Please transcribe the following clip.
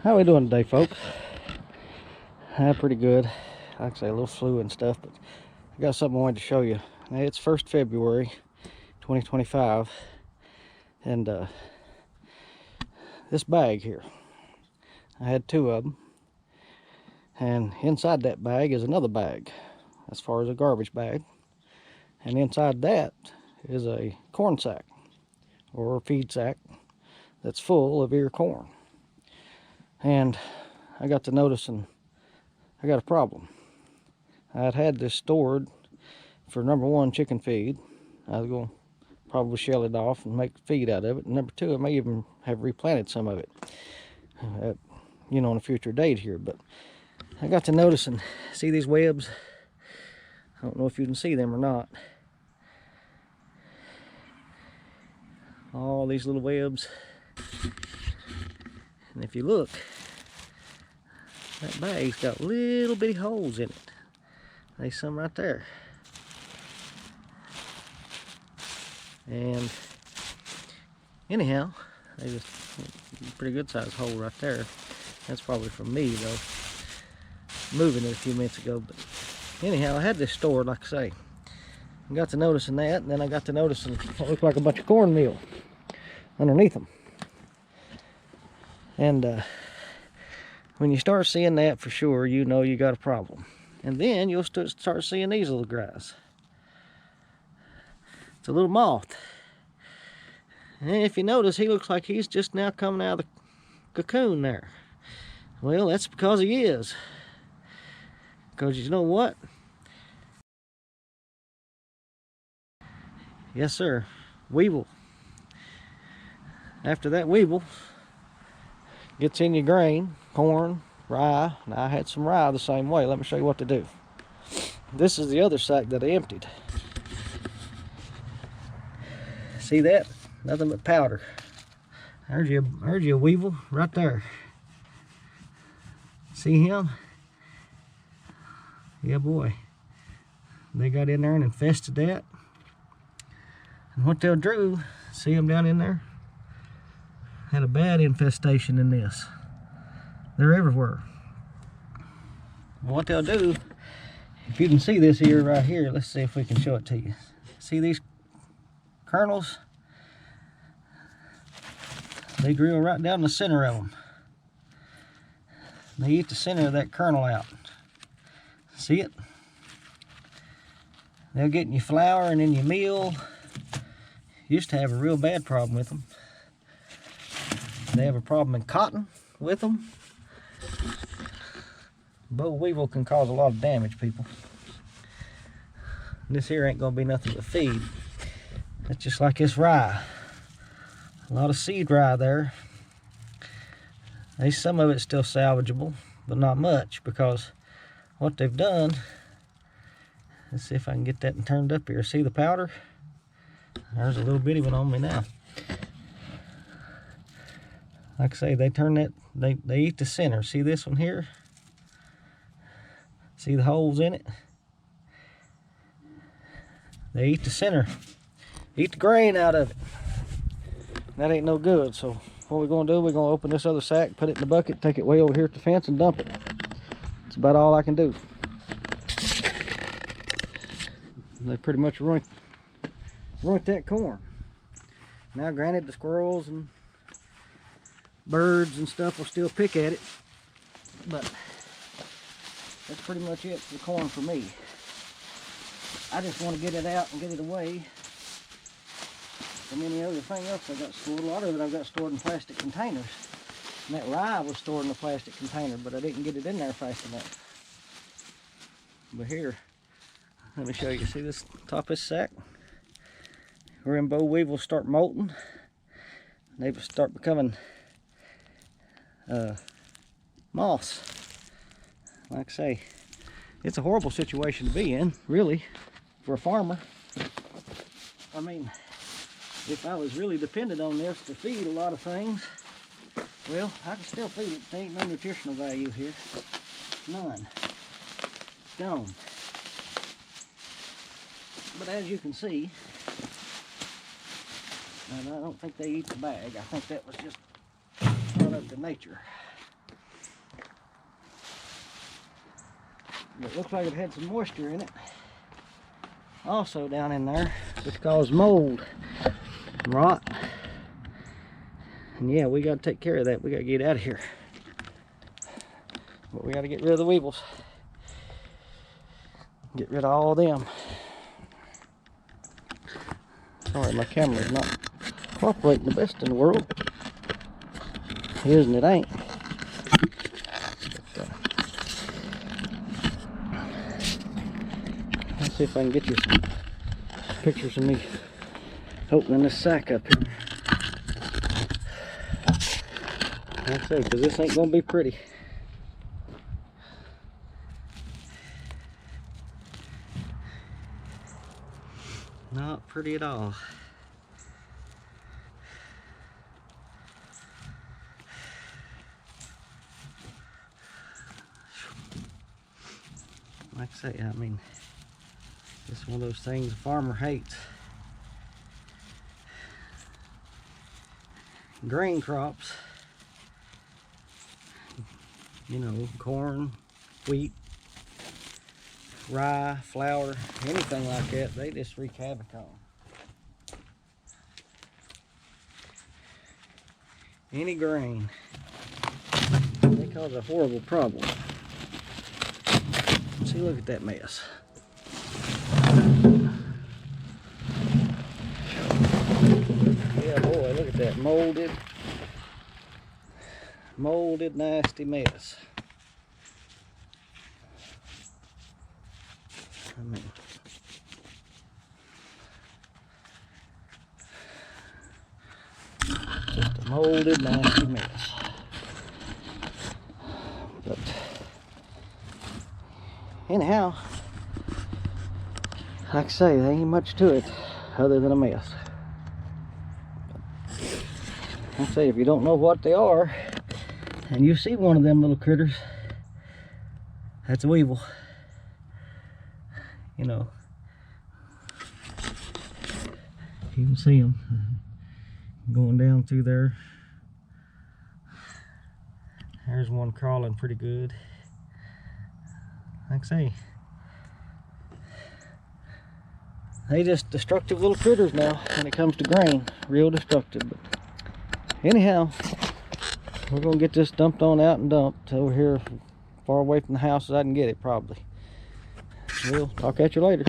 How we doing today, folks? Pretty good. Like I say, a little flu and stuff, but I got something I wanted to show you. It's 1st February 2025, and this bag here, I had 2 of them, and inside that bag is another bag, as far as a garbage bag, and inside that is a corn sack, or a feed sack, that's full of ear corn. And I got to noticing I got a problem. I'd had this stored for number 1, chicken feed. I was going to probably shell it off and make feed out of it. And number 2, I may even have replanted some of it, on a future date here. But I got to notice and see these webs. I don't know if you can see them or not. All these little webs. And if you look, that bag's got little bitty holes in it. There's some right there. And anyhow, there's a pretty good sized hole right there. That's probably from me though, moving it a few minutes ago. But anyhow, I had this stored, like I say. I got to noticing that, and then I got to noticing what looked like a bunch of cornmeal underneath them. And when you start seeing that, for sure, you know you got a problem. And then you'll start seeing these little guys. It's a little moth. And if you notice, he looks like he's just now coming out of the cocoon there. Well, that's because he is. Because you know what? Yes, sir. Weevil. After that weevil gets in your grain, corn, rye. Now I had some rye the same way. Let me show you what to do. This is the other sack that I emptied. See that? Nothing but powder. There's your weevil right there. See him? Yeah, boy. They got in there and infested that. And what they'll do, see them down in there? Had a bad infestation in this. They're everywhere. What they'll do, if you can see this here, right here, let's see if we can show it to you. See these kernels? They drill right down the center of them. They eat the center of that kernel out. See it? They'll get in your flour and in your meal. Used to have a real bad problem with them. They have a problem in cotton with them. Boll weevil can cause a lot of damage, people. This here ain't gonna be nothing but feed. It's just like this rye. A lot of seed rye there. There's some of it's still salvageable, but not much, because what they've done, let's see if I can get that turned up here. See the powder? There's a little bitty one on me now. Like I say, they turn that, they eat the center. See this one here? See the holes in it? They eat the center. Eat the grain out of it. That ain't no good. So what we're gonna do, we're gonna open this other sack, put it in the bucket, take it way over here at the fence and dump it. That's about all I can do. They pretty much ruined that corn. Now granted, the squirrels and birds and stuff will still pick at it, but that's pretty much it for the corn for me. I just want to get it out and get it away from any other thing else I got stored. A lot of it I've got stored in plastic containers. And that rye was stored in a plastic container, but I didn't get it in there fast enough. But here, let me show you. See this top of this sack? Where them boll weevils start molting. They start becoming moss. Like I say, it's a horrible situation to be in, really, for a farmer. I mean, if I was really dependent on this to feed a lot of things, well, I can still feed it. There ain't no nutritional value here. None. It's gone. But as you can see, and I don't think they eat the bag. I think that was just brought up to nature. It looks like it had some moisture in it. Also down in there, which caused mold and rot. And yeah, we got to take care of that. We got to get out of here. But we got to get rid of the weevils. Get rid of all of them. Sorry, my camera's not cooperating the best in the world. It is and it ain't. But, let's see if I can get you some pictures of me opening this sack up here. Like I say, because this ain't gonna be pretty. Not pretty at all. Like I say, I mean, it's one of those things a farmer hates. Grain crops, you know, corn, wheat, rye, flour, anything like that, they just wreak havoc on. Any grain, they cause a horrible problem. See, look at that mess. Yeah, boy, look at that molded, nasty mess. I mean, just a molded, nasty mess. But anyhow, like I say, there ain't much to it other than a mess. Like I say, if you don't know what they are, and you see one of them little critters, that's a weevil. You know, you can see them going down through there. There's one crawling pretty good. Like I say, they just destructive little critters now when it comes to grain. Real destructive. But anyhow, we're gonna get this dumped on out and dumped over here far away from the house as I can get it, probably. We'll talk at you later.